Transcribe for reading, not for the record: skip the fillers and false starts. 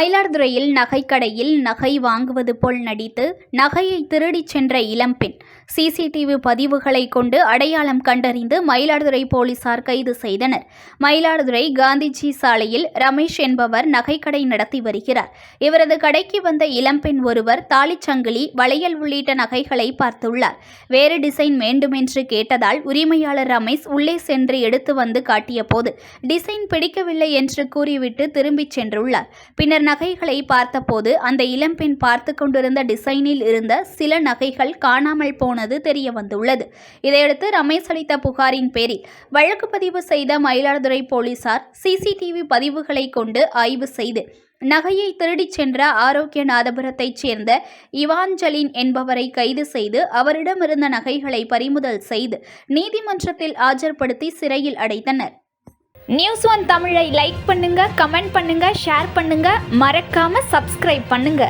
மயிலாடுதுறையில் நகைக்கடையில் நகை வாங்குவது போல் நடித்து நகையை திருடிச் சென்ற இளம்பெண் சிசிடிவி பதிவுகளை கொண்டு அடையாளம் கண்டறிந்து மயிலாடுதுறை போலீசார் கைது செய்தனர். மயிலாடுதுறை காந்திஜி சாலையில் ரமேஷ் என்பவர் நகைக்கடை நடத்தி வருகிறார். இவரது கடைக்கு வந்த இளம்பெண் ஒருவர் தாலிச்சங்கிலி, வளையல் உள்ளிட்ட நகைகளை பார்த்துள்ளார். வேறு டிசைன் வேண்டுமென்று கேட்டதால் உரிமையாளர் ரமேஷ் உள்ளே சென்று எடுத்து வந்து காட்டிய போது டிசைன் பிடிக்கவில்லை என்று கூறிவிட்டு திரும்பிச் சென்றுள்ளார். பின்னர் நகைகளை பார்த்தபோது அந்த இளம்பெண் பார்த்து கொண்டிருந்த டிசைனில் இருந்த சில நகைகள் காணாமல் போனது தெரிய வந்துள்ளது. இதையடுத்து ரமேஷ் அளித்த புகாரின் பேரில் வழக்கு பதிவு செய்த மயிலாடுதுறை போலீசார் சிசிடிவி பதிவுகளை கொண்டு ஆய்வு செய்து நகையை திருடிச் சென்ற ஆரோக்கியநாதபுரத்தைச் சேர்ந்த இவாஞ்சலின் என்பவரை கைது செய்து அவரிடமிருந்த நகைகளை பறிமுதல் செய்து நீதிமன்றத்தில் ஆஜர்படுத்தி சிறையில் அடைத்தனர். News1 தமிழை லைக் பண்ணுங்க, கமெண்ட் பண்ணுங்க, ஷேர் பண்ணுங்க, மறக்காம சப்ஸ்கிரைப் பண்ணுங்க.